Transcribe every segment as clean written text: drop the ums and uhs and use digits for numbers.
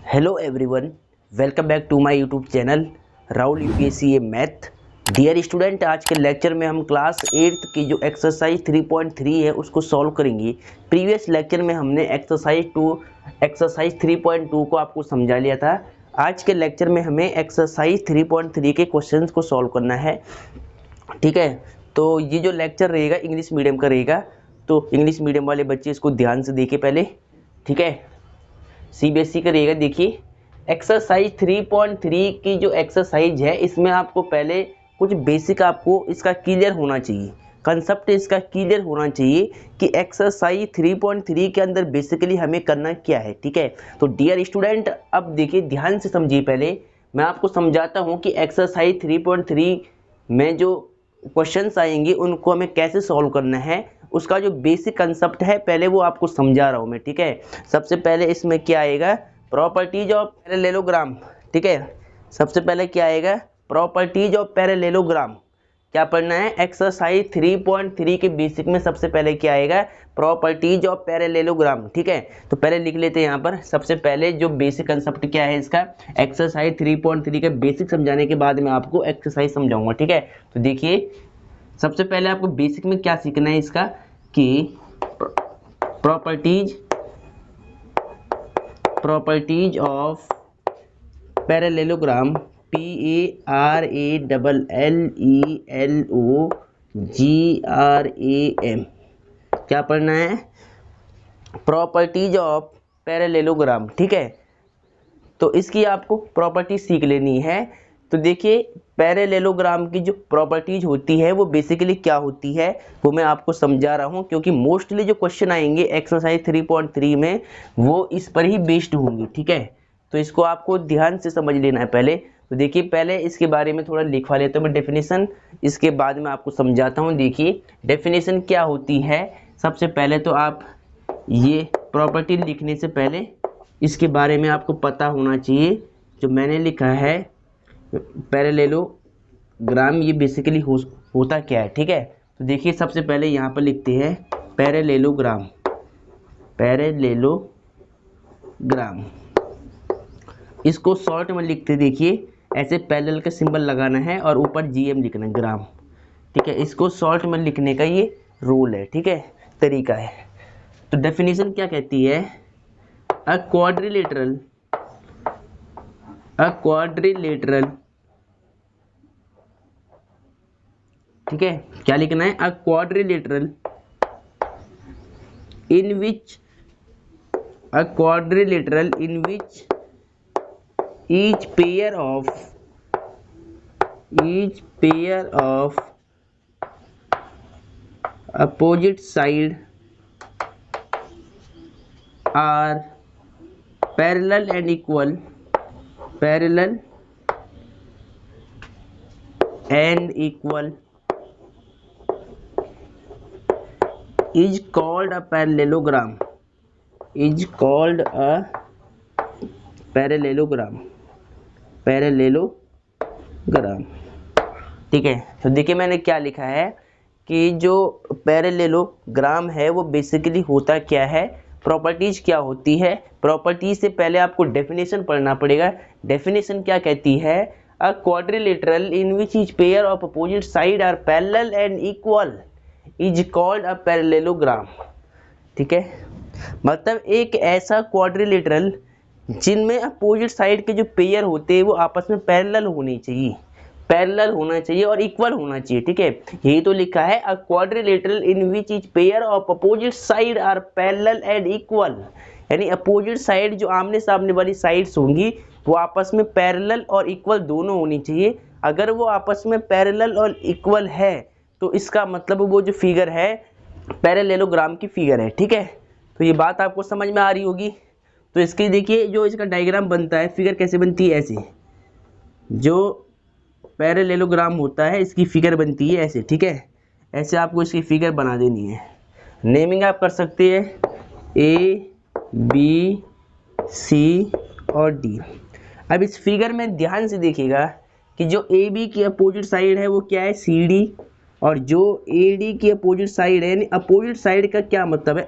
Hello everyone, welcome back to my YouTube channel Rahul UPSC math. Dear student, आज के lecture में हम class 8th की जो एक्सरसाइज 3.3 है उसको सॉल्व करेंगे। प्रीवियस लेक्चर में हमने एक्सरसाइज 3.2 को आपको समझा लिया था। आज के लेक्चर में हमें एक्सरसाइज 3.3 के क्वेश्चंस को सॉल्व करना है। ठीक है, तो ये जो लेक्चर रहेगा इंग्लिश मीडियम का रहेगा, तो इंग्लिश मीडियम वाले बच्चे इसको ध्यान से देखें पहले। ठीक है, सीबीएसई का रहेगा। देखिए, एक्सरसाइज 3.3 की जो एक्सरसाइज है इसमें आपको पहले कुछ बेसिक आपको इसका क्लियर होना चाहिए, कंसेप्ट इसका क्लियर होना चाहिए कि एक्सरसाइज 3.3 के अंदर बेसिकली हमें करना क्या है। ठीक है, तो डियर स्टूडेंट, अब देखिए ध्यान से समझिए। पहले मैं आपको समझाता हूँ कि एक्सरसाइज 3.3 में जो क्वेश्चंस आएंगे उनको हमें कैसे सॉल्व करना है, उसका जो बेसिक कंसेप्ट है पहले वो आपको समझा रहा हूँ मैं। ठीक है, सबसे पहले इसमें क्या आएगा, प्रॉपर्टीज ऑफ पैरेललोग्राम। ठीक है, सबसे पहले क्या आएगा, प्रॉपर्टीज ऑफ पैरेललोग्राम। क्या पढ़ना है, एक्सरसाइज 3.3 के बेसिक में सबसे पहले क्या आएगा, प्रॉपर्टीज ऑफ पैरेललोग्राम। ठीक है, तो पहले लिख लेते हैं यहाँ पर। सबसे पहले जो बेसिक कंसेप्ट क्या है इसका, एक्सरसाइज 3.3 का बेसिक समझाने के बाद मैं आपको एक्सरसाइज समझाऊंगा। ठीक है, तो देखिए सबसे पहले आपको बेसिक में क्या सीखना है इसका, कि प्रॉपर्टीज ऑफ पैरेललोग्राम, PARALLELOGRAM। क्या पढ़ना है, प्रॉपर्टीज ऑफ पैरेललोग्राम। ठीक है, तो इसकी आपको प्रॉपर्टी सीख लेनी है। तो देखिए पैरेललोग्राम की जो प्रॉपर्टीज होती है वो बेसिकली क्या होती है वो मैं आपको समझा रहा हूँ, क्योंकि मोस्टली जो क्वेश्चन आएंगे एक्सरसाइज 3.3 में वो इस पर ही बेस्ड होंगे। ठीक है, तो इसको आपको ध्यान से समझ लेना है पहले। तो देखिए पहले इसके बारे में थोड़ा लिखवा लेता हूँ मैं डेफिनेशन, इसके बाद में आपको समझाता हूँ। देखिए डेफिनेशन क्या होती है, सबसे पहले तो आप ये प्रॉपर्टी लिखने से पहले इसके बारे में आपको पता होना चाहिए। जो मैंने लिखा है पैरेललोग्राम, ये बेसिकली होता क्या है। ठीक है, तो देखिए सबसे पहले यहाँ पर लिखते हैं पैरेललोग्राम। इसको शॉर्ट में लिखते, देखिए ऐसे पैरेलल का सिंबल लगाना है और ऊपर GM लिखना है, ग्राम। ठीक है, इसको शॉर्ट में लिखने का ये रूल है। ठीक है, तरीका है। तो डेफिनेशन क्या कहती है, अ क्वाड्रिलेटरल ठीक है, क्या लिखना है, a quadrilateral in which each pair of opposite side are parallel and equal is called a parallelogram. ठीक है, तो देखिए मैंने क्या लिखा है कि जो पैरेललोग्राम है वो बेसिकली होता क्या है, प्रॉपर्टीज क्या होती है। प्रॉपर्टीज से पहले आपको डेफिनेशन पढ़ना पड़ेगा। डेफिनेशन क्या कहती है, a quadrilateral in which each pair of opposite side are parallel and equal is called a parallelogram. ठीक है, मतलब एक ऐसा क्वाड्रिलेटरल जिनमें अपोजिट साइड के जो पेयर होते हैं वो आपस में पैरेलल होना चाहिए और इक्वल होना चाहिए। ठीक है, यही तो लिखा है, a quadrilateral in which each pair of opposite side are parallel and equal, यानी अपोजिट साइड जो आमने सामने वाली साइड्स होंगी वो आपस में पैरेलल और इक्वल दोनों होनी चाहिए। अगर वो आपस में पैरेलल और इक्वल है तो इसका मतलब वो जो फिगर है पैरेललोग्राम की फिगर है। ठीक है, तो ये बात आपको समझ में आ रही होगी। तो इसके देखिए जो इसका डायग्राम बनता है, फिगर कैसे बनती है, ऐसे जो पैरेललोग्राम होता है इसकी फिगर बनती है ऐसे। ठीक है, ऐसे आपको इसकी फिगर बना देनी है। नेमिंग आप कर सकते हैं A, B, C और D। अब इस फिगर में ध्यान से देखिएगा कि जो AB की अपोजिट साइड है वो क्या है, CD, और जो AD की अपोजिट साइड है, यानी अपोजिट साइड का क्या मतलब है,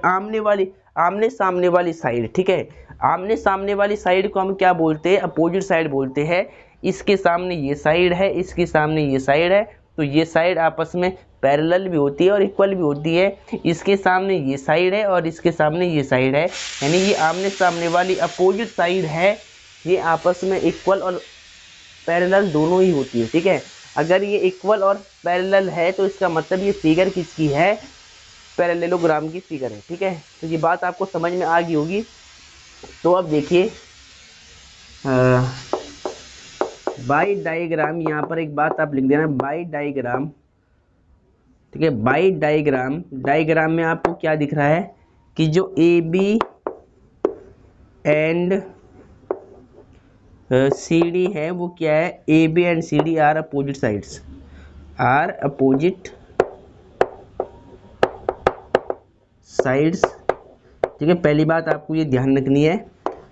आमने सामने वाली साइड। ठीक है, आमने सामने वाली साइड को हम क्या बोलते हैं, अपोजिट साइड बोलते हैं। इसके सामने ये साइड है, इसके सामने ये साइड है, तो ये साइड आपस में पैरेलल भी होती है और इक्वल भी होती है। इसके सामने ये साइड है और इसके सामने ये साइड है, यानी ये आमने सामने वाली अपोजिट साइड है, ये आपस में इक्वल और पैरेलल दोनों ही होती है। ठीक है, अगर ये इक्वल और पैरेलल है तो इसका मतलब ये फिगर किसकी है, पैरेललोग्राम की फिगर है। ठीक है, तो ये बात आपको समझ में आ गई होगी। तो अब देखिए बाई डायग्राम, यहाँ पर एक बात आप लिख देना, बाई डायग्राम। ठीक है, बाई डायग्राम, डायग्राम में आपको क्या दिख रहा है कि जो A B and C D है वो क्या है, A B and C D are opposite sides, are opposite sides. ठीक है, पहली बात आपको ये ध्यान रखनी है।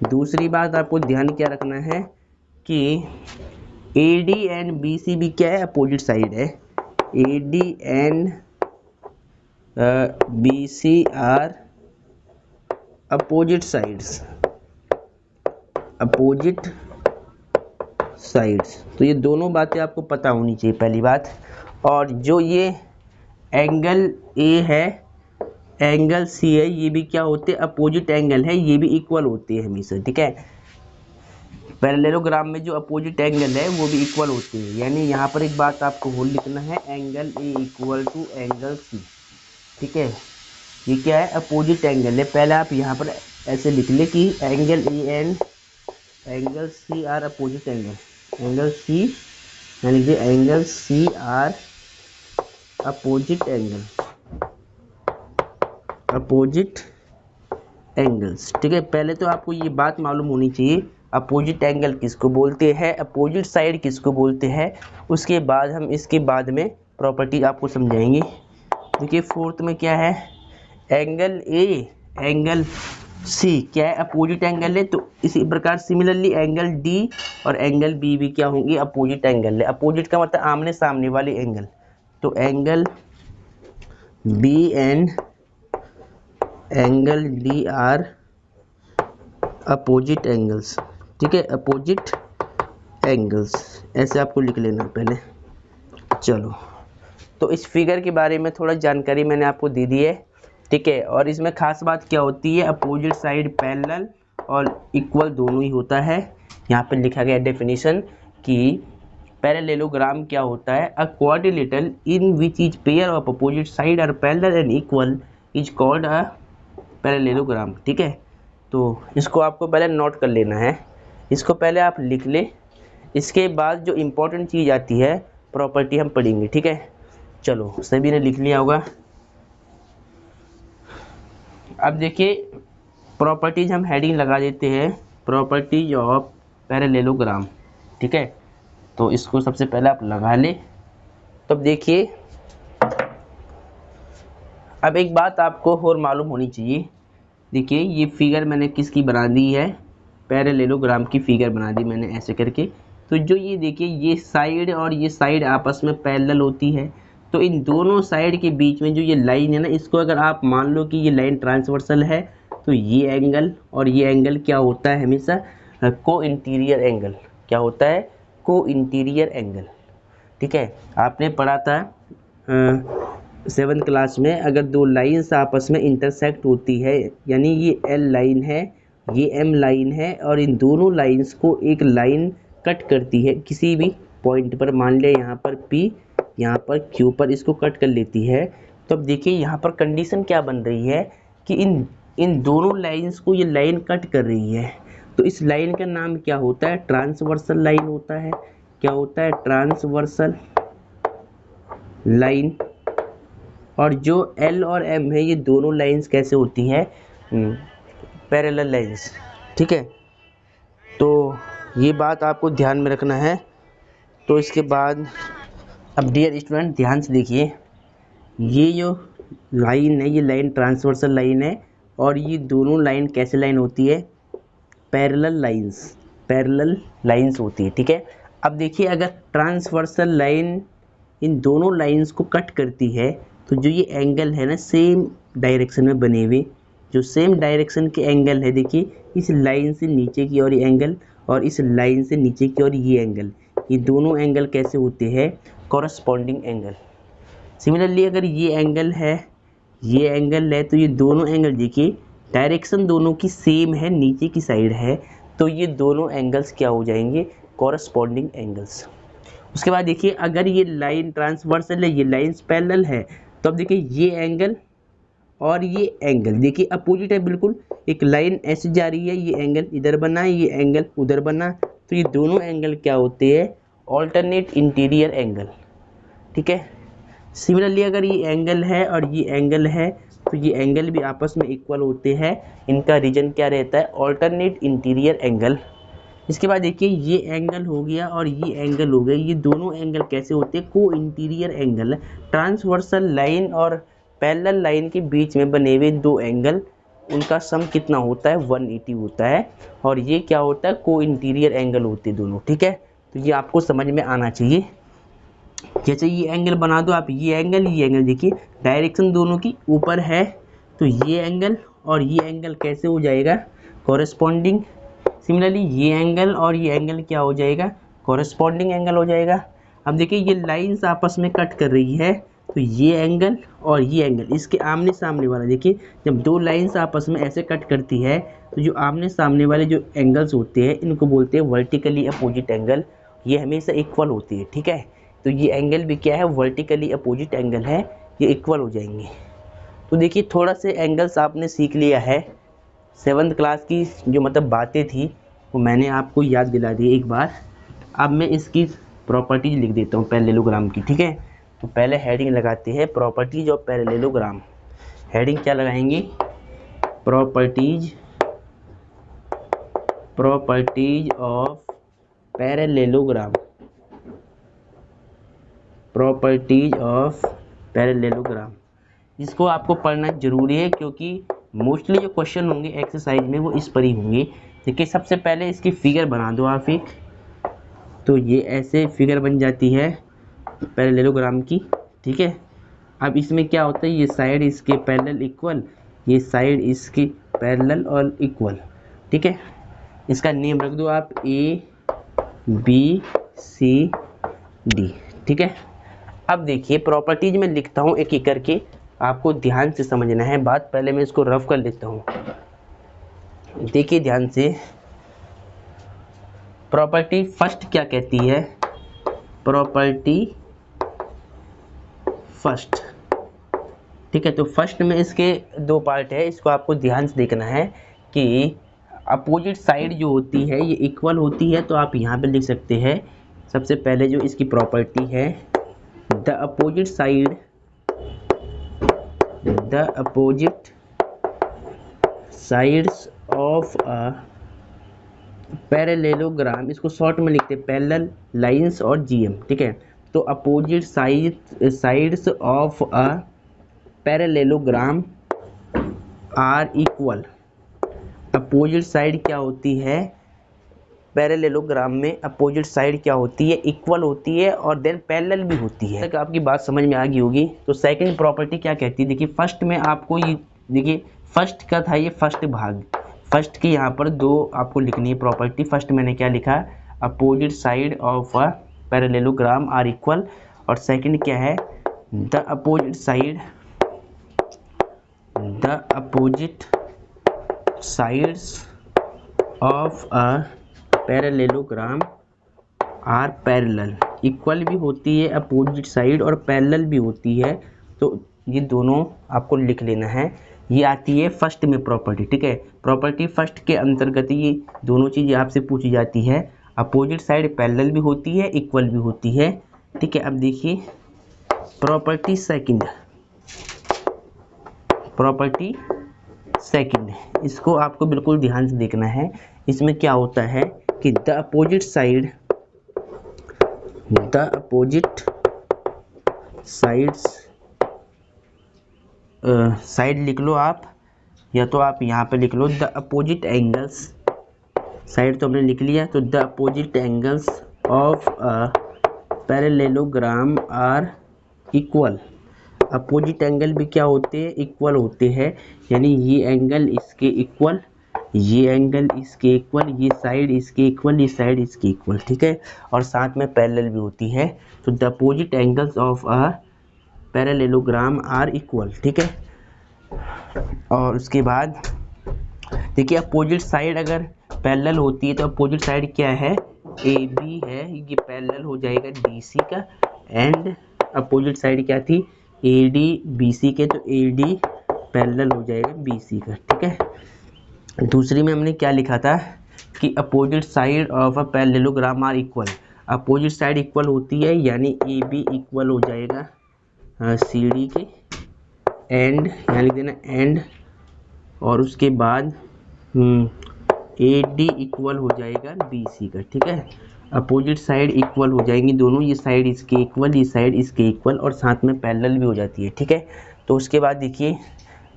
दूसरी बात आपको ध्यान क्या रखना है कि A D and B C भी क्या है, अपोजिट साइड है। A D and B C are opposite sides, opposite sides. तो ये दोनों बातें आपको पता होनी चाहिए, पहली बात। और जो ये एंगल ए है, एंगल सी है, ये भी क्या होते हैं, अपोजिट एंगल है, ये भी इक्वल होते हैं हमेशा। ठीक है, पैरेललोग्राम में जो अपोजिट एंगल है वो भी इक्वल होते हैं, यानी यहाँ पर एक बात आपको और लिखना है, angle A equal to angle C. ठीक है, ये क्या है, अपोजिट एंगल है। पहले आप यहाँ पर ऐसे लिख ले कि angle A and angle C are opposite angle, angle C यानी कि angle C are opposite angle, opposite angles. ठीक है, पहले तो आपको ये बात मालूम होनी चाहिए अपोजिट एंगल किसको बोलते हैं, अपोजिट साइड किसको बोलते हैं। उसके बाद हम इसके बाद में प्रॉपर्टी आपको समझाएंगे। देखिए फोर्थ में क्या है, एंगल ए एंगल सी क्या है, अपोजिट एंगल है। तो इसी प्रकार सिमिलरली एंगल डी और एंगल बी भी क्या होंगे, अपोजिट एंगल है। अपोजिट का मतलब आमने सामने वाले एंगल, तो angle B and angle D are opposite angles. ठीक है, अपोजिट एंगल्स ऐसे आपको लिख लेना पहले। चलो, तो इस फिगर के बारे में थोड़ा जानकारी मैंने आपको दे दी है। ठीक है, और इसमें खास बात क्या होती है, अपोजिट साइड पैरेलल और इक्वल दोनों ही होता है। यहाँ पे लिखा गया डेफिनेशन कि पैरेललोग्राम क्या होता है, a quadrilateral in which is pair of opposite side are parallel and equal is called a parallelogram. ठीक है, तो इसको आपको पहले नोट कर लेना है, इसको पहले आप लिख ले। इसके बाद जो इम्पोर्टेंट चीज़ आती है प्रॉपर्टी हम पढ़ेंगे। ठीक है, चलो सभी ने लिख लिया होगा। अब देखिए प्रॉपर्टीज हम हेडिंग लगा देते हैं, प्रॉपर्टीज ऑफ पैरेललोग्राम। ठीक है, तो इसको सबसे पहले आप लगा ले। तो अब देखिए, अब एक बात आपको और मालूम होनी चाहिए। देखिए ये फिगर मैंने किसकी बना दी है, पैरेललोग्राम की फिगर बना दी मैंने ऐसे करके। तो जो ये देखिए ये साइड और ये साइड आपस में पैरेलल होती है, तो इन दोनों साइड के बीच में जो ये लाइन है ना, इसको अगर आप मान लो कि ये लाइन ट्रांसवर्सल है, तो ये एंगल और ये एंगल क्या होता है, हमेशा को इंटीरियर एंगल। क्या होता है, को इंटीरियर एंगल। ठीक है, आपने पढ़ा था 7th क्लास में, अगर दो लाइंस आपस में इंटरसेक्ट होती है, यानी ये एल लाइन है, ये एम लाइन है, और इन दोनों लाइंस को एक लाइन कट करती है किसी भी पॉइंट पर, मान लिया यहाँ पर P, यहाँ पर Q पर, इसको कट कर लेती है। तो अब देखिए यहाँ पर कंडीशन क्या बन रही है कि इन दोनों लाइंस को ये लाइन कट कर रही है, तो इस लाइन का नाम क्या होता है, ट्रांसवर्सल लाइन होता है। क्या होता है, ट्रांसवर्सल लाइन। और जो L और M है, ये दोनों लाइंस कैसे होती हैं, पैरेलल लाइंस। ठीक है, तो ये बात आपको ध्यान में रखना है। तो इसके बाद अब डियर स्टूडेंट ध्यान से देखिए, ये जो लाइन है, ये लाइन ट्रांसवर्सल लाइन है, और ये दोनों लाइन कैसे लाइन होती है, पैरेलल लाइंस, पैरेलल लाइंस होती है। ठीक है, अब देखिए अगर ट्रांसवर्सल लाइन इन दोनों लाइंस को कट करती है, तो जो ये एंगल है ना, सेम डायरेक्शन में बने हुए, जो सेम डायरेक्शन के एंगल है, देखिए इस लाइन से नीचे की ओर ये एंगल और इस लाइन से नीचे की ओर ये एंगल, ये दोनों एंगल कैसे होते हैं, कॉरस्पॉन्डिंग एंगल। सिमिलरली अगर ये एंगल है तो ये दोनों एंगल देखिए डायरेक्शन दोनों की सेम है, नीचे की साइड है, तो ये दोनों एंगल्स क्या हो जाएंगे, कॉरस्पॉन्डिंग एंगल्स। उसके बाद देखिए अगर ये लाइन ट्रांसवर्सल है, ये लाइंस पैरेलल है, तो अब देखिए ये एंगल और ये एंगल देखिए अपोजिट है बिल्कुल, एक लाइन ऐसे जा रही है, ये एंगल इधर बना, ये एंगल उधर बना, तो ये दोनों एंगल क्या होते हैं, ऑल्टरनेट इंटीरियर एंगल। ठीक है। सिमिलरली अगर ये एंगल है और ये एंगल है, तो ये एंगल भी आपस में इक्वल होते हैं, इनका रीजन क्या रहता है, ऑल्टरनेट इंटीरियर एंगल। इसके बाद देखिए ये एंगल हो गया और ये एंगल हो गया, ये दोनों एंगल कैसे होते हैं, को इंटीरियर एंगल। ट्रांसवर्सल लाइन और पैरेलल लाइन के बीच में बने हुए दो एंगल, उनका सम कितना होता है, 180 होता है, और ये क्या होता है, को इंटीरियर एंगल होते हैं दोनों। ठीक है, तो ये आपको समझ में आना चाहिए। जैसे ये एंगल बना दो आप, ये एंगल देखिए डायरेक्शन दोनों की ऊपर है, तो ये एंगल और ये एंगल कैसे हो जाएगा, कॉरेस्पॉन्डिंग। सिमिलरली ये एंगल और ये एंगल क्या हो जाएगा, कॉरेस्पॉन्डिंग एंगल हो जाएगा। अब देखिए ये लाइंस आपस में कट कर रही है, तो ये एंगल और ये एंगल इसके आमने सामने वाला, देखिए जब दो लाइंस आपस में ऐसे कट करती है, तो जो आमने सामने वाले जो एंगल्स होते हैं इनको बोलते हैं वर्टिकली अपोजिट एंगल। ये हमेशा इक्वल होती है। ठीक है, तो ये एंगल भी क्या है, वर्टिकली अपोजिट एंगल है, ये इक्वल हो जाएंगे। तो देखिए थोड़ा से एंगल्स आपने सीख लिया है, 7th क्लास की जो मतलब बातें थी वो मैंने आपको याद दिला दी एक बार। अब मैं इसकी प्रॉपर्टीज लिख देता हूँ पैरेललोग्राम की। ठीक है, तो पहले हेडिंग लगाते हैं प्रॉपर्टीज ऑफ पैरेललोग्राम। हेडिंग क्या लगाएंगे, properties of parallelogram, properties of parallelogram. इसको आपको पढ़ना जरूरी है क्योंकि मोस्टली जो क्वेश्चन होंगे एक्सरसाइज में वो इस पर ही होंगे। देखिए सबसे पहले इसकी फिगर बना दो आप एक, तो ये ऐसे फिगर बन जाती है पैरेललोग्राम की। ठीक है, अब इसमें क्या होता है, ये साइड इसके पैरेलल इक्वल, ये साइड इसकी पैरेलल और इक्वल। ठीक है, इसका नेम रख दो आप A B C D। ठीक है, अब देखिए प्रॉपर्टीज में लिखता हूँ एक एक करके, आपको ध्यान से समझना है बात। पहले मैं इसको रफ कर लेता हूँ, देखिए ध्यान से। प्रॉपर्टी फर्स्ट क्या कहती है, प्रॉपर्टी फर्स्ट। ठीक है, तो फर्स्ट में इसके दो पार्ट है, इसको आपको ध्यान से देखना है कि अपोजिट साइड जो होती है ये इक्वल होती है, तो आप यहाँ पे लिख सकते हैं सबसे पहले जो इसकी प्रॉपर्टी है, the opposite sides of a parallelogram, इसको शॉर्ट में लिखते हैं पैरेलल लाइंस और GM। ठीक है, तो opposite sides of a parallelogram are equal. Opposite side क्या होती है, पैरेललोग्राम में अपोजिट साइड क्या होती है, इक्वल होती है और देन पैरेलल भी होती है। तक आपकी बात समझ में आ गई होगी। तो सेकंड प्रॉपर्टी क्या कहती है, देखिए फर्स्ट में आपको ये देखिए फर्स्ट का था ये फर्स्ट भाग, फर्स्ट की यहाँ पर दो आपको लिखनी है प्रॉपर्टी। फर्स्ट मैंने क्या लिखा, opposite side of a parallelogram are equal, और सेकंड क्या है, the opposite sides of a parallelogram are parallel. Equal भी होती है अपोजिट साइड और पैरेलल भी होती है, तो ये दोनों आपको लिख लेना है। ये आती है फर्स्ट में प्रॉपर्टी। ठीक है, प्रॉपर्टी फर्स्ट के अंतर्गत ये दोनों चीज़ें आपसे पूछी जाती है, अपोजिट साइड पैरेलल भी होती है, इक्वल भी होती है। ठीक है, अब देखिए प्रॉपर्टी सेकंड, इसको आपको बिल्कुल ध्यान से देखना है। इसमें क्या होता है कि द अपोजिट साइड लिख लो आप, या तो आप यहाँ पे लिख लो द अपोजिट एंगल्स। साइड तो हमने लिख लिया, तो the opposite angles of a parallelogram are equal. Opposite angle भी क्या होते हैं, इक्वल होते हैं, यानी ये एंगल इसके इक्वल, ये एंगल इसके इक्वल, ये साइड इसके इक्वल, ये साइड इसके इक्वल, ठीक है, और साथ में पैरेलल भी होती है। तो the opposite angles of a parallelogram are equal, ठीक है। और उसके बाद देखिए अपोजिट साइड अगर पैरेलल होती है तो अपोजिट साइड क्या है, ए बी है, ये पैरेलल हो जाएगा डी सी का, एंड अपोजिट साइड क्या थी, ए डी बी सी के, तो ए डी पैरेलल हो जाएगा बी सी का, ठीक है। दूसरी में हमने क्या लिखा था कि opposite side of a parallelogram are equal, opposite side equal होती है, यानी ए बी इक्वल हो जाएगा सी डी के, एंड यहाँ लिख देना एंड, और उसके बाद ए डी इक्वल हो जाएगा बी सी का, ठीक है। अपोजिट साइड इक्वल हो जाएंगी दोनों, ये साइड इसके इक्वल, ये साइड इसके इक्वल, और साथ में पैरेलल भी हो जाती है, ठीक है। तो उसके बाद देखिए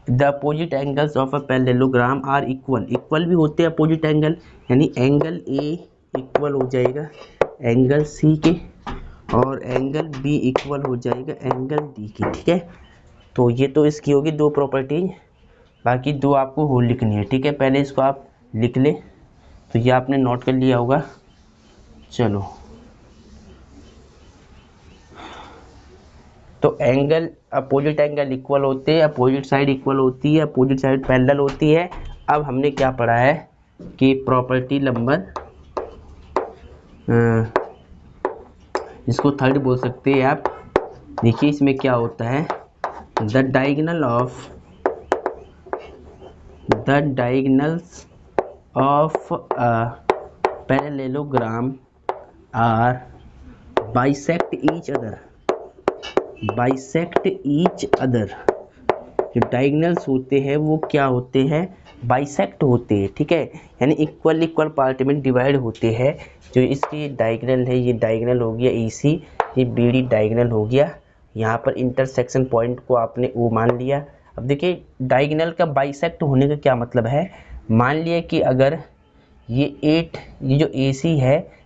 the opposite angles of a parallelogram are equal, equal भी होते हैं अपोजिट एंगल, यानी एंगल ए इक्वल हो जाएगा एंगल सी के, और एंगल बी इक्वल हो जाएगा एंगल डी के, ठीक है। तो ये तो इसकी होगी दो प्रॉपर्टीज, बाकी दो आपको होल लिखनी है, ठीक है। पहले इसको आप लिख लें, तो ये आपने नोट कर लिया होगा। चलो, तो एंगल अपोजिट एंगल इक्वल होते हैं, अपोजिट साइड इक्वल होती है, अपोजिट साइड पैरेलल होती है। अब हमने क्या पढ़ा है कि प्रॉपर्टी नंबर, इसको थर्ड बोल सकते हैं आप। देखिए इसमें क्या होता है, the diagonals of a parallelogram are bisect each other, जो डायगोनल्स होते हैं वो क्या होते हैं, बाइसेक्ट होते हैं, ठीक है, यानी इक्वल पार्ट में डिवाइड होते हैं। जो इसकी डायगोनल है, ये डायगोनल हो गया ई सी, ये बी डी डायगोनल हो गया, यहाँ पर इंटरसेक्शन पॉइंट को आपने ओ मान लिया। अब देखिए डायगोनल का बाइसेक्ट होने का क्या मतलब है, मान लिया कि अगर ये जो ए सी है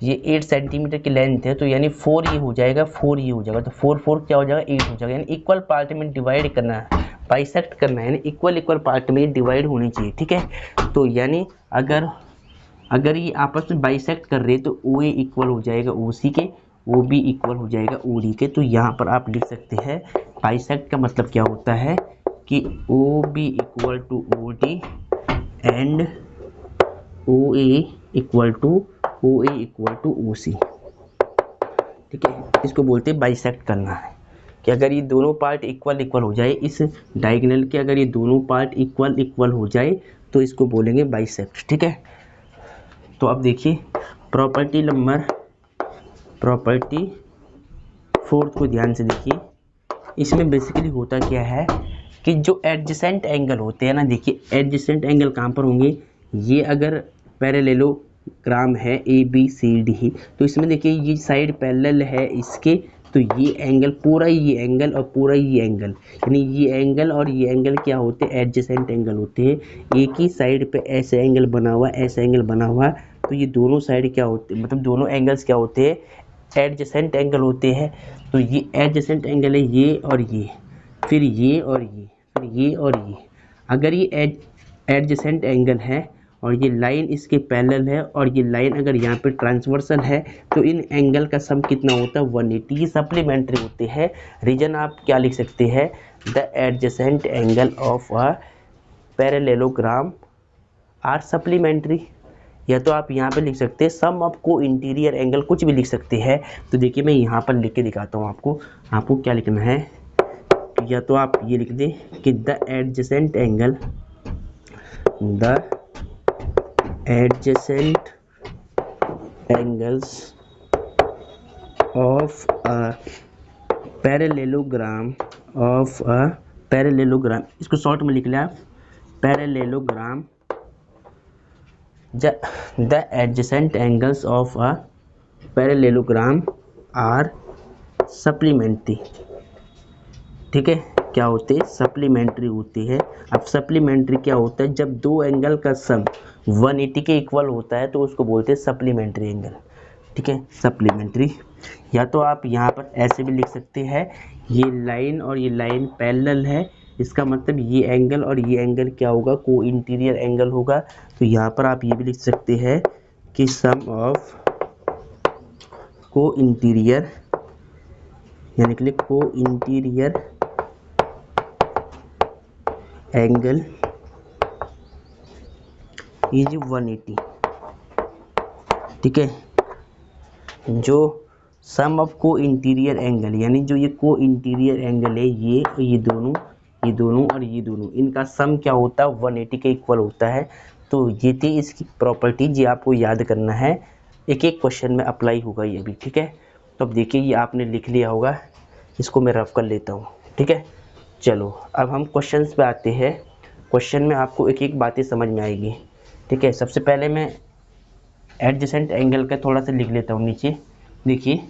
ये 8 सेंटीमीटर की लेंथ है, तो यानी 4 ये हो जाएगा, 4 ये हो जाएगा, तो 4 क्या हो जाएगा, 8 हो जाएगा, यानी इक्वल पार्ट में डिवाइड करना है, बाइसेक्ट करना है, यानी इक्वल पार्ट में डिवाइड होनी चाहिए, ठीक है। तो यानी अगर ये आपस में बाइसेक्ट कर रहे हैं तो ओ ए इक्वल हो जाएगा ओ सी के, ओ बी इक्वल हो जाएगा ओ डी के। तो यहाँ पर आप लिख सकते हैं बाइसेक्ट का मतलब क्या होता है कि O B equal to O D and O A equal to O C, ठीक है। इसको बोलते हैं बाइसेक्ट करना है, कि अगर ये दोनों पार्ट इक्वल हो जाए, इस डायगोनल के अगर ये दोनों पार्ट इक्वल हो जाए तो इसको बोलेंगे बाइसेक्ट, ठीक है। तो अब देखिए प्रॉपर्टी फोर्थ को ध्यान से देखिए। इसमें बेसिकली होता क्या है कि जो एडजेसेंट एंगल होते हैं ना, देखिए एडजेसेंट एंगल कहाँ पर होंगे, ये अगर पैरेललोग्राम है ए बी सी डी, तो इसमें देखिए ये साइड पैरेलल है इसके, तो ये एंगल पूरा ये एंगल और पूरा ये एंगल, यानी ये एंगल और ये एंगल क्या होते हैं, एडजेसेंट एंगल होते हैं। एक ही साइड पे ऐसे एंगल बना हुआ, ऐसे एंगल बना हुआ, तो ये दोनों साइड क्या होते हैं, मतलब दोनों एंगल्स क्या होते हैं, एडजेसेंट एंगल होते हैं। तो ये एडजेसेंट एंगल है, ये और ये, फिर ये और ये, फिर ये और ये। अगर ये एडजेसेंट एंगल है और ये लाइन इसके पैरेलल है, और ये लाइन अगर यहाँ पे ट्रांसवर्सल है, तो इन एंगल का सम कितना होता है, 180। ये सप्लीमेंट्री होते हैं। रीजन आप क्या लिख सकते हैं, the adjacent angle of a parallelogram are supplementary, या तो आप यहाँ पे लिख सकते हैं सम ऑफ को इंटीरियर एंगल, कुछ भी लिख सकते हैं। तो देखिए मैं यहाँ पर लिख के दिखाता हूँ आपको क्या लिखना है, या तो आप ये लिख दें कि the adjacent angles of a parallelogram इसको शॉर्ट में लिख लिया आप, parallelogram, the adjacent angles of a parallelogram are supplementary, ठीक है। क्या होते हैं, सप्लीमेंट्री होती है। अब सप्लीमेंट्री क्या होता है, जब दो एंगल का सम 180 के इक्वल होता है तो उसको बोलते हैं सप्लीमेंट्री एंगल, ठीक है, सप्लीमेंट्री। या तो आप यहाँ पर ऐसे भी लिख सकते हैं, ये लाइन और ये लाइन पैरेलल है, इसका मतलब ये एंगल और ये एंगल क्या होगा, को इंटीरियर एंगल होगा। तो यहाँ पर आप ये भी लिख सकते हैं कि सम ऑफ को इंटीरियर, यानी कि को इंटीरियर एंगल इज 180। ठीक है, जो सम ऑफ को इंटीरियर एंगल, यानी जो ये को इंटीरियर एंगल है, ये दोनों और ये दोनों, इनका सम क्या होता है, 180 के इक्वल होता है। तो ये थी इसकी प्रॉपर्टी, ये आपको याद करना है, एक एक क्वेश्चन में अप्लाई होगा ये भी। ठीक है, तो अब देखिए ये आपने लिख लिया होगा, इसको मैं रफ कर लेता हूँ। ठीक है, चलो अब हम क्वेश्चंस पे आते हैं। क्वेश्चन में आपको एक एक बातें समझ में आएगी। ठीक है, सबसे पहले मैं एडजेसेंट एंगल का थोड़ा सा लिख लेता हूँ नीचे। देखिए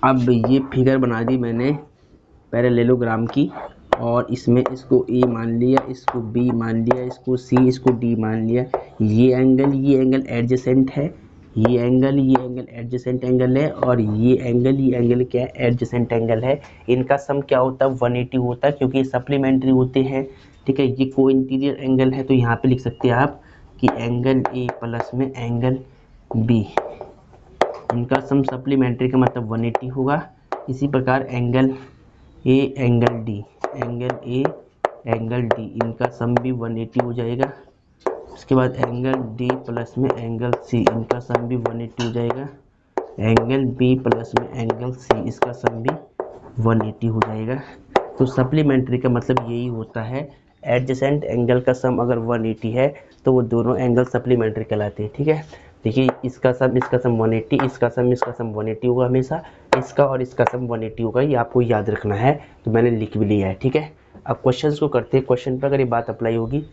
अब ये फिगर बना दी मैंने पैरेललोग्राम की, और इसमें इसको ए मान लिया, इसको बी मान लिया, इसको सी, इसको डी मान लिया। ये एंगल एडजेसेंट है, ये एंगल एडजेसेंट एंगल है, और ये एंगल क्या है, एडजेसेंट एंगल है। इनका सम क्या होता है, 180 होता है, क्योंकि ये सप्लीमेंट्री होते हैं। ठीक है, ये को इंटीरियर एंगल है, तो यहाँ पे लिख सकते हैं आप कि एंगल ए प्लस में एंगल बी, इनका सम सप्लीमेंट्री का मतलब 180 होगा। इसी प्रकार एंगल ए एंगल डी, इनका सम भी 180 हो जाएगा। उसके बाद एंगल डी प्लस में एंगल सी, इनका सम भी 180 हो जाएगा। एंगल बी प्लस में एंगल सी, इसका सम भी 180 हो जाएगा। तो सप्लीमेंट्री का मतलब यही होता है, एडजेसेंट एंगल का सम अगर 180 है तो वो दोनों एंगल सप्लीमेंट्री कहलाते हैं। ठीक है, देखिए इसका सम 180, इसका सम 180 होगा हमेशा, इसका और इसका सम 180 होगा, ये आपको याद रखना है। तो मैंने लिख भी लिया है। ठीक है, अब क्वेश्चंस को करते हैं। क्वेश्चन पर अगर ये बात अप्लाई होगी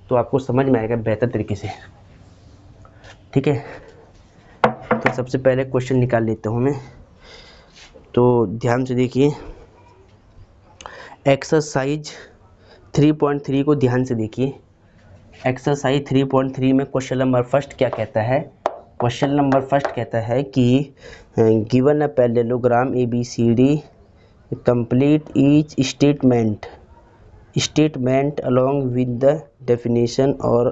तो आपको समझ में आएगा बेहतर तरीके से। ठीक है, तो सबसे पहले क्वेश्चन निकाल लेता हूँ मैं, तो ध्यान से देखिए। एक्सरसाइज 3.3 को ध्यान से देखिए। एक्सरसाइज 3.3 में क्वेश्चन नंबर फर्स्ट क्या कहता है, क्वेश्चन नंबर फर्स्ट कहता है कि given a parallelogram ABCD complete each statement along with the definition और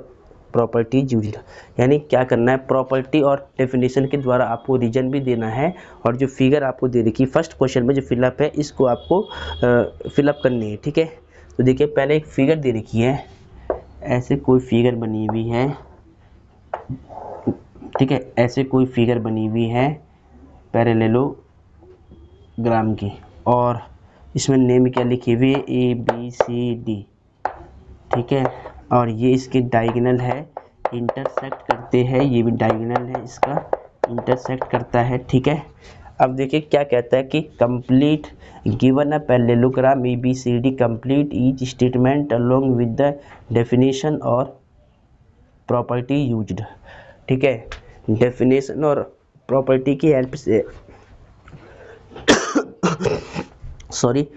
प्रॉपर्टीज यूज्ड। यानी क्या करना है, प्रॉपर्टी और डेफिनेशन के द्वारा आपको रीजन भी देना है, और जो फिगर आपको दे रखी है फर्स्ट क्वेश्चन में जो फिलअप है, इसको आपको फिलअप करनी है। ठीक है, तो देखिए पहले एक फिगर दे रखी है, ऐसे कोई फिगर बनी हुई है। ठीक है, ऐसे कोई फिगर बनी हुई है पैरेललोग्राम की, और इसमें नेम क्या लिखी हुई है, ABCD। ठीक है, और ये इसके डायगोनल है, इंटरसेक्ट करते हैं, ये भी डायगोनल है, इसका इंटरसेक्ट करता है। ठीक है, अब देखिए क्या कहता है कि complete given a parallelogram ABCD complete each statement along with the definition और प्रॉपर्टी यूज्ड। ठीक है, डेफिनेशन और प्रॉपर्टी की हेल्प से सॉरी,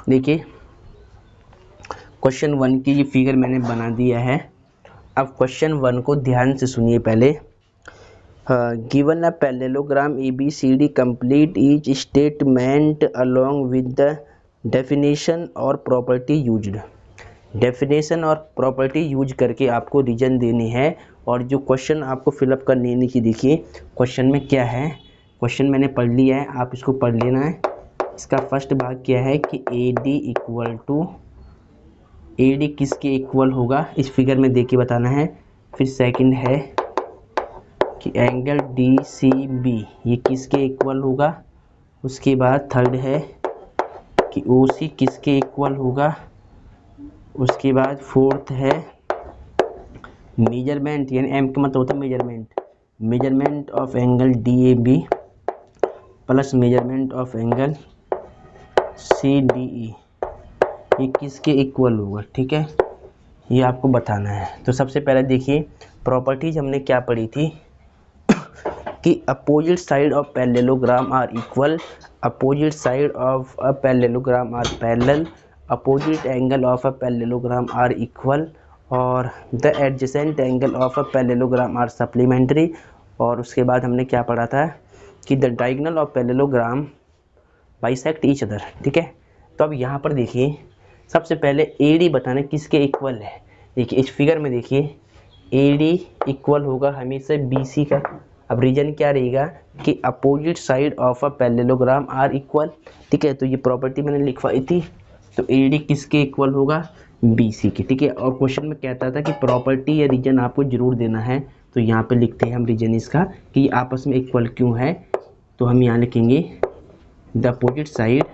देखिए क्वेश्चन 1 की ये फिगर मैंने बना दिया है। अब क्वेश्चन 1 को ध्यान से सुनिए पहले। Given a parallelogram ABCD complete each statement along with the definition और प्रॉपर्टी यूज्ड। डेफिनेशन और प्रॉपर्टी यूज करके आपको रीजन देनी है, और जो क्वेश्चन आपको फिलअप करनी है। नीचे देखिए क्वेश्चन में क्या है, क्वेश्चन मैंने पढ़ लिया है, आप इसको पढ़ लेना है। इसका फर्स्ट भाग क्या है कि AD किसके इक्वल होगा, इस फिगर में देख के बताना है। फिर सेकंड है कि एंगल DCB ये किसके इक्वल होगा। उसके बाद थर्ड है कि OC किसके इक्वल होगा। उसके बाद फोर्थ है मेजरमेंट, यानी M का मतलब होता है measurement of angle DAB plus measurement of angle CDE, ये किसके इक्वल होगा। ठीक है, ये आपको बताना है। तो सबसे पहले देखिए प्रॉपर्टीज हमने क्या पढ़ी थी कि opposite side of parallelogram are equal, opposite side of a parallelogram are parallel, opposite angle of a parallelogram are equal, और the adjacent angle of a parallelogram are supplementary, और उसके बाद हमने क्या पढ़ा था कि the diagonal of parallelogram bisect each other. ठीक है, तो अब यहाँ पर देखिए सबसे पहले AD बताना किसके इक्वल है। देखिए इस फिगर में देखिए AD इक्वल होगा हमेशा BC का। अब रीजन क्या रहेगा कि opposite side of a parallelogram are equal. ठीक है, तो ये प्रॉपर्टी मैंने लिखवाई थी। तो AD किसके इक्वल होगा, BC के। ठीक है, और क्वेश्चन में कहता था कि प्रॉपर्टी या रीजन आपको जरूर देना है, तो यहाँ पे लिखते हैं हम रीजन इसका कि ये आपस में इक्वल क्यों है। तो हम यहाँ लिखेंगे the opposite side,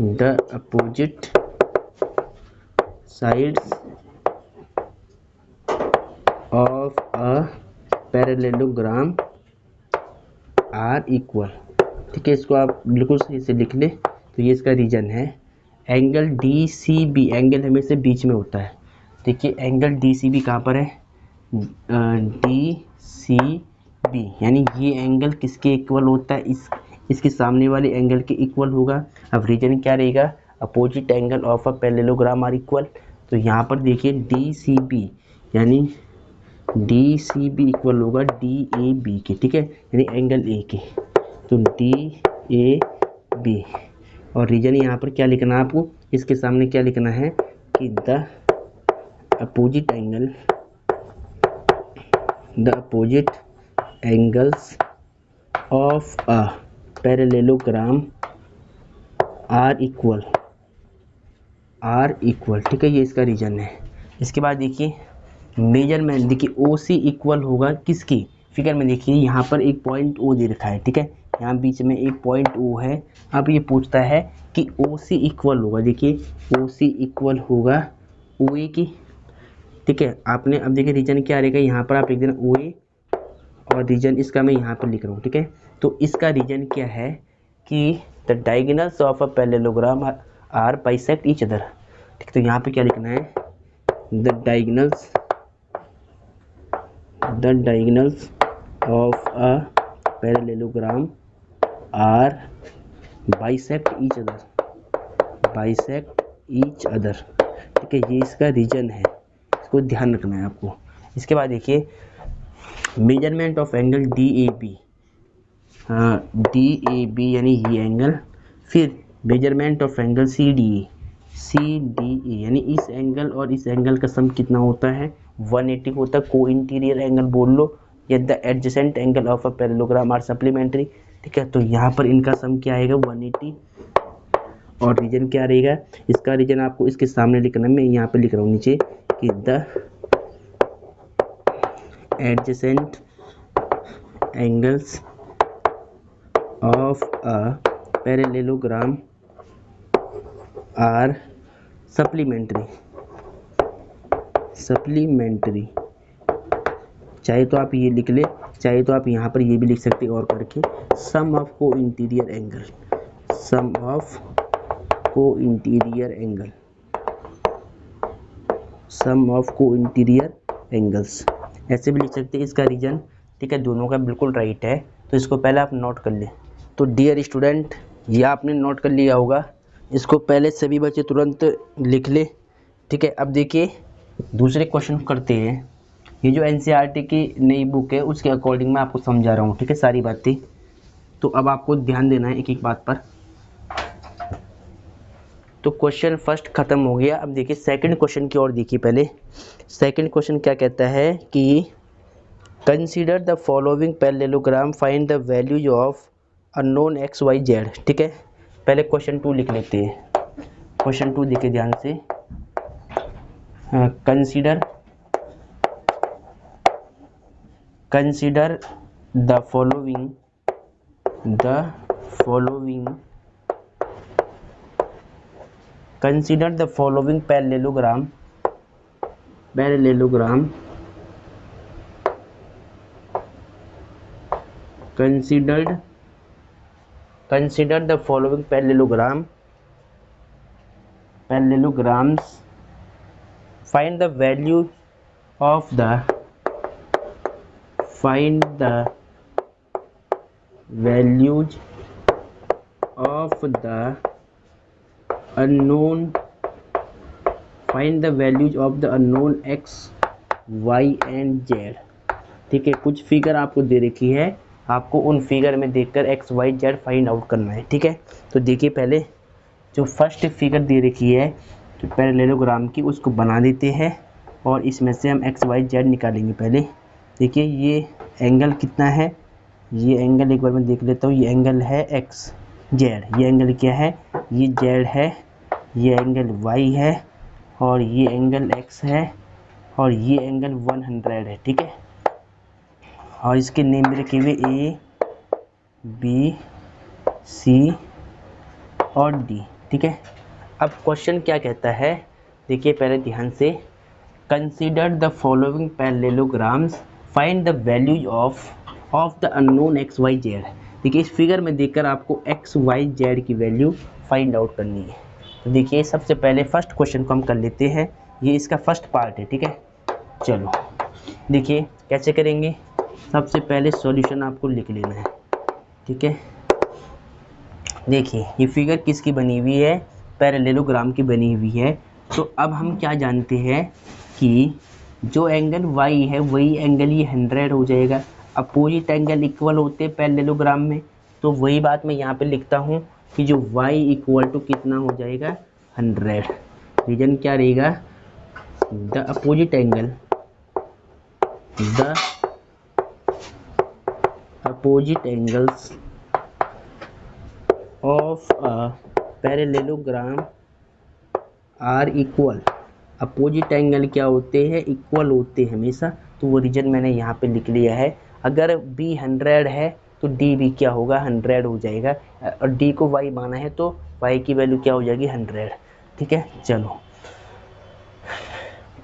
the opposite sides of a parallelogram are equal. ठीक है, इसको आप बिल्कुल सही से लिख ले। तो ये इसका रीजन है। एंगल DCB, एंगल हमेशा बीच में होता है। देखिए एंगल DCB कहाँ पर है, DCB, यानी ये एंगल किसके इक्वल होता है, इसके सामने वाले एंगल के इक्वल होगा। अब रीजन क्या रहेगा, opposite angle of a parallelogram are equal. तो यहाँ पर देखिए DCB यानी DCB इक्वल होगा DAB के। ठीक है, यानी एंगल A के। तो DAB, और रीजन यहाँ पर क्या लिखना है आपको, इसके सामने क्या लिखना है कि the opposite angles of a parallelogram are equal. ठीक है, ये इसका रीजन है। इसके बाद देखिए मेजरमेंट, देखिए OC इक्वल होगा किसकी, फिगर में देखिए यहाँ पर एक पॉइंट O दे रखा है। ठीक है, यहाँ बीच में एक पॉइंट O है। अब ये पूछता है कि OC इक्वल होगा, देखिए OC इक्वल होगा OA की। ठीक है, आपने अब देखिए रीजन क्या रहेगा, यहाँ पर आप लिख देना OA, और रीजन इसका मैं यहाँ पर लिख रहा हूँ। ठीक है, तो इसका रीजन क्या है कि the diagonals of a parallelogram are bisect each other. ठीक, तो यहाँ पे क्या लिखना है, the diagonals of a parallelogram are bisect each other. ठीक है, ये इसका रीजन है, इसको ध्यान रखना है आपको। इसके बाद देखिए measurement of angle DAB, DAB यानी ये एंगल। फिर मेजरमेंट ऑफ एंगल CDE यानी इस एंगल और इस एंगल का सम कितना होता है, 180 होता है। को इंटीरियर एंगल बोल लो या the adjacent angle of a parallelogram are supplementary. ठीक है, तो यहाँ पर इनका सम क्या आएगा 180, और रीजन क्या रहेगा, इसका रीजन आपको इसके सामने लिखना है। मैं यहाँ पे लिख रहा हूँ नीचे कि the adjacent angles of a parallelogram are supplementary. चाहे तो आप ये लिख ले, चाहे तो आप यहाँ पर ये भी लिख सकते और करके, सम ऑफ को इंटीरियर एंगल्स, ऐसे भी लिख सकते हैं। इसका रीजन ठीक है दोनों का बिल्कुल राइट है, तो इसको पहले आप नोट कर ले। तो डियर स्टूडेंट, ये आपने नोट कर लिया होगा, इसको पहले सभी बच्चे तुरंत लिख ले। ठीक है, अब देखिए दूसरे क्वेश्चन करते हैं। ये जो NCERT की नई बुक है उसके अकॉर्डिंग मैं आपको समझा रहा हूँ। ठीक है, सारी बातें। तो अब आपको ध्यान देना है एक एक बात पर। तो क्वेश्चन फर्स्ट खत्म हो गया। अब देखिए सेकंड क्वेश्चन की ओर देखिए। पहले सेकंड क्वेश्चन क्या कहता है कि consider the following parallelogram, find the values of unknown XYZ। ठीक है, पहले क्वेश्चन 2 लिख लेते हैं। क्वेश्चन 2 देखिए ध्यान से। Consider the following parallelogram consider the following parallelograms, find the value of the unknown X, Y and Z। ठीक है, कुछ फिगर आपको दे रखी है, आपको उन फिगर में देखकर X Y Z find out करना है। ठीक है, तो देखिए पहले जो फर्स्ट फिगर दे रखी है तो पैरेललोग्राम की, उसको बना देते हैं और इसमें से हम एक्स वाई जेड निकालेंगे। पहले देखिए ये एंगल कितना है, ये एंगल एक बार मैं देख लेता हूँ, ये एंगल है एक्स जेड, ये एंगल क्या है, ये जेड है, ये एंगल वाई है और ये एंगल एक्स है और ये एंगल 100 है। ठीक है, और इसके नेम भी रखे हुए ए बी सी और डी। ठीक है, अब क्वेश्चन क्या कहता है, देखिए पहले ध्यान से, consider the following parallelograms, find the values of the unknown X Y Z. देखिए इस फिगर में देखकर आपको एक्स वाई जेड की वैल्यू फाइंड आउट करनी है। तो देखिए सबसे पहले फर्स्ट क्वेश्चन को हम कर लेते हैं, ये इसका फर्स्ट पार्ट है। ठीक है, चलो देखिए कैसे करेंगे, सबसे पहले सॉल्यूशन आपको लिख लेना है। ठीक है, देखिए ये फिगर किसकी बनी हुई है, पैरेललोग्राम की बनी हुई है। तो अब हम क्या जानते हैं कि जो एंगल y है वही एंगल ये 100 हो जाएगा। अपोजिट एंगल इक्वल होते हैं पैरेललोग्राम में, तो वही बात मैं यहाँ पे लिखता हूँ कि जो y इक्वल टू कितना हो जाएगा 100। रीजन क्या रहेगा, the opposite angles of a parallelogram are equal. Opposite angle क्या होते हैं, इक्वल होते हैं हमेशा, तो वो रीजन मैंने यहाँ पे लिख लिया है। अगर b 100 है तो d भी क्या होगा 100 हो जाएगा, और d को y माना है तो y की वैल्यू क्या हो जाएगी 100। ठीक है, चलो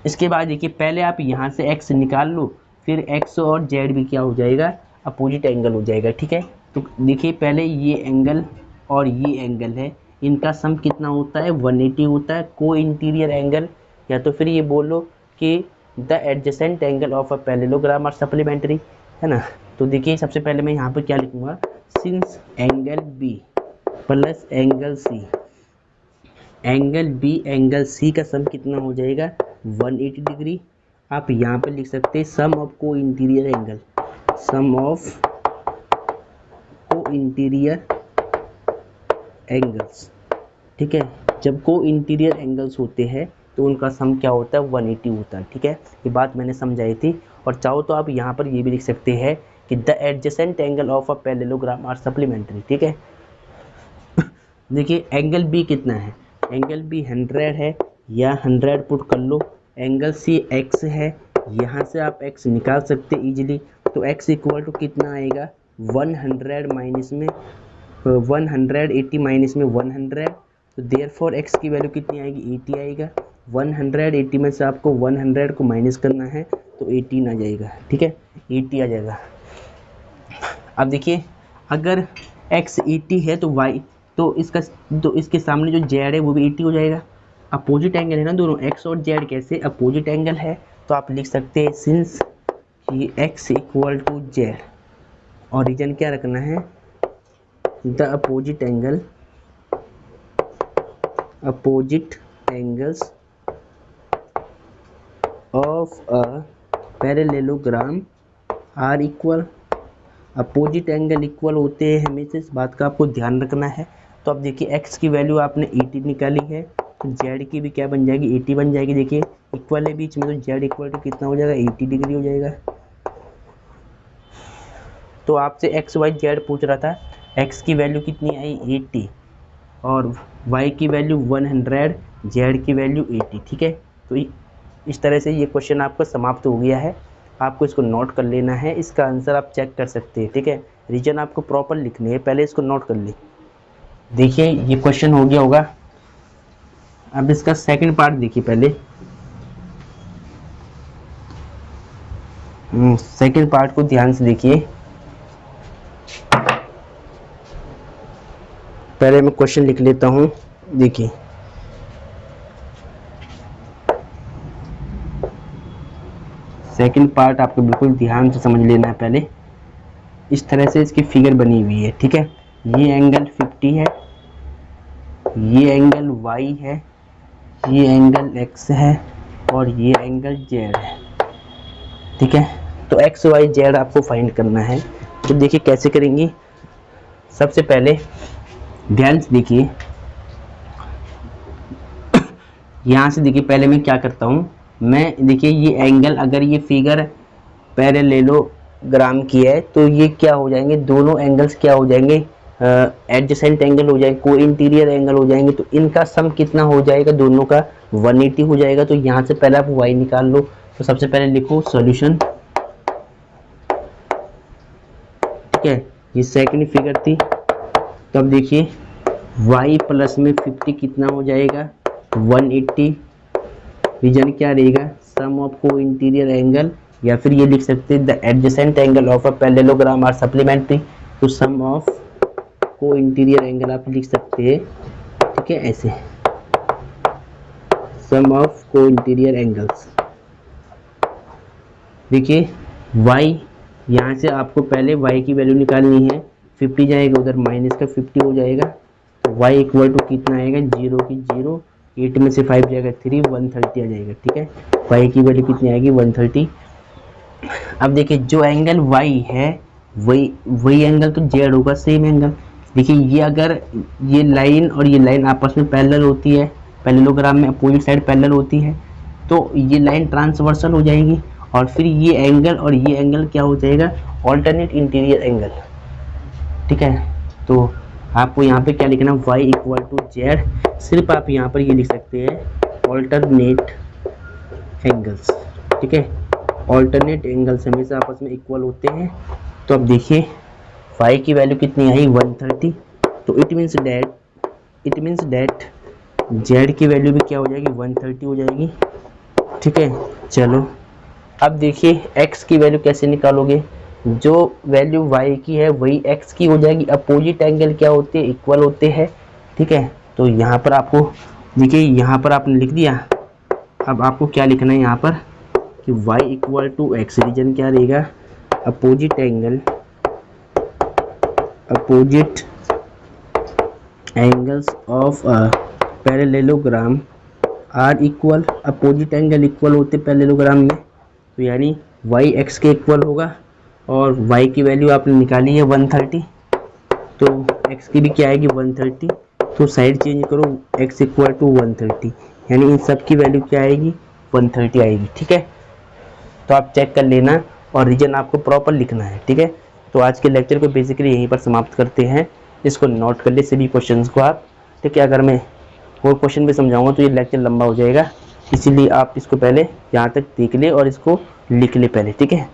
इसके बाद देखिए पहले आप यहाँ से x निकाल लो, फिर x और z भी क्या हो जाएगा, अपोजिट एंगल हो जाएगा। ठीक है, तो देखिए पहले ये एंगल और ये एंगल है, इनका सम कितना होता है 180 होता है, को इंटीरियर एंगल, या तो फिर ये बोलो कि the adjacent angle of a parallelogram are supplementary, है ना। तो देखिए सबसे पहले मैं यहाँ पर क्या लिखूँगा, since angle B plus angle C, angle B angle C का सम कितना हो जाएगा 180 डिग्री। आप यहाँ पर लिख सकते हैं सम ऑफ को इंटीरियर एंगल, सम ऑफ को इंटीरियर एंगल्स। ठीक है, जब को इंटीरियर एंगल्स होते हैं तो उनका सम क्या होता है 180 होता है। ठीक है, ये बात मैंने समझाई थी। और चाहो तो आप यहाँ पर ये भी लिख सकते हैं कि the adjacent angle of a parallelogram are supplementary. ठीक है, देखिए एंगल बी कितना है, एंगल बी 100 है, या 100 पुट कर लो, एंगल सी एक्स है, यहाँ से आप एक्स निकाल सकते इजीली, तो एक्स इक्वल टू कितना आएगा 100 माइनस में 180 माइनस में 100, तो देयरफॉर एक्स की वैल्यू कितनी आएगी 80 आएगा। 180 में से आपको 100 को माइनस करना है तो 18 आ जाएगा। ठीक है, 80 आ जाएगा। अब देखिए अगर x 80 है तो y, तो इसके सामने जो z है वो भी 80 हो जाएगा। अपोजिट एंगल है ना दोनों, x और z कैसे अपोजिट एंगल है, तो आप लिख सकते हैं सिंस ये x इक्वल टू z, और रीजन क्या रखना है, the opposite angles of a parallelogram are equal. Opposite angle equal होते हैं हमेशा, इस बात का आपको ध्यान रखना है। तो अब देखिए x की वैल्यू आपने 80 निकाली है, तो z की भी क्या बन जाएगी 80 बन जाएगी। देखिए इक्वल है बीच में, तो z इक्वल टू कितना हो जाएगा 80 डिग्री हो जाएगा। तो आपसे x y z पूछ रहा था, x की वैल्यू कितनी आई 80 और y की वैल्यू 100, z की वैल्यू 80। ठीक है, तो इस तरह से ये क्वेश्चन आपका समाप्त हो गया है। आपको इसको नोट कर लेना है, इसका आंसर आप चेक कर सकते हैं। ठीक है, रीजन आपको प्रॉपर लिखनी है, पहले इसको नोट कर ले। देखिए ये क्वेश्चन हो गया होगा, अब इसका सेकंड पार्ट देखिए पहले। सेकंड पार्ट को ध्यान से देखिए, पहले मैं क्वेश्चन लिख लेता हूं। देखिए सेकंड पार्ट आपको बिल्कुल ध्यान से समझ लेना है। पहले इस तरह से इसकी फिगर बनी हुई है। ठीक है, ये एंगल 50 है, ये एंगल y है, ये एंगल x है और ये एंगल z है। ठीक है, तो एक्स वाई जेड आपको फाइंड करना है। तो देखिए कैसे करेंगे। सबसे पहले ध्यान से देखिए, यहाँ से देखिए पहले मैं क्या करता हूँ, मैं देखिए ये एंगल, अगर ये फिगर पैरेललोग्राम की है तो ये क्या हो जाएंगे, दोनों एंगल्स क्या हो जाएंगे, एडजेसेंट एंगल हो जाएंगे, को इंटीरियर एंगल हो जाएंगे। तो इनका सम कितना हो जाएगा, दोनों का 180 हो जाएगा। तो यहाँ से पहले आप y निकाल लो। तो सबसे पहले लिखो सॉल्यूशन, ठीक है, ये सेकंड फिगर थी। तो अब देखिए y प्लस में 50 कितना हो जाएगा, 180। रीजन क्या रहेगा, सम ऑफ को इंटीरियर एंगल, या फिर ये लिख सकते हैं the adjacent angle of a parallelogram are supplementary. तो सम ऑफ को इंटीरियर एंगल आप लिख सकते हैं, ठीक है, ऐसे सम ऑफ को इंटीरियर एंगल्स। देखिए y, यहाँ से आपको पहले y की वैल्यू निकालनी है, 50 जाएगा उधर, माइनस का 50 हो जाएगा। तो y इक्वल टू कितना आएगा, 0 की 0, 8 में से 5 जाएगा 3, 130 आ जाएगा, ठीक है। y की वैल्यू कितनी आएगी, 130। अब देखिए जो एंगल y है वही एंगल तो z होगा, सेम एंगल। देखिए ये अगर ये लाइन और ये लाइन आपस में पैरेलल होती है, पैरेललोग्राम में अपोजिट साइड पैरेलल होती है, तो ये लाइन ट्रांसवर्सल हो जाएगी, और फिर ये एंगल और ये एंगल क्या हो जाएगा, ऑल्टरनेट इंटीरियर एंगल, ठीक है। तो आपको यहाँ पे क्या लिखना, y इक्वल टू जेड, सिर्फ आप यहाँ पर ये लिख सकते हैं ऑल्टरनेट एंगल्स, ठीक है। ऑल्टरनेट एंगल्स हमेशा आपस में इक्वल होते हैं। तो अब देखिए y की वैल्यू कितनी आई, 130। तो इट मीन्स डैट z की वैल्यू भी क्या हो जाएगी, 130 हो जाएगी, ठीक है। चलो अब देखिए x की वैल्यू कैसे निकालोगे, जो वैल्यू y की है वही x की हो जाएगी। अपोजिट एंगल क्या होते हैं, इक्वल होते हैं, ठीक है। तो यहाँ पर आपको देखिए, यहाँ पर आपने लिख दिया। अब आपको क्या लिखना है यहाँ पर कि y equal to x, reason क्या रहेगा, opposite angles of parallelogram are equal, opposite angle equal होते पैरेललोग्राम में, तो यानी y x के इक्वल होगा। और y की वैल्यू आपने निकाली है 130, तो x की भी क्या आएगी, 130। तो साइड चेंज करो, x इक्वल टू 130, यानी इन सब की वैल्यू क्या आएगी, 130 आएगी, ठीक है। तो आप चेक कर लेना और रीजन आपको प्रॉपर लिखना है, ठीक है। तो आज के लेक्चर को बेसिकली यहीं पर समाप्त करते हैं। इसको नोट कर ले सभी क्वेश्चंस को आप, ठीक है। अगर मैं और क्वेश्चन भी समझाऊंगा तो ये लेक्चर लंबा हो जाएगा, इसीलिए आप इसको पहले यहाँ तक देख ले और इसको लिख ले पहले, ठीक है।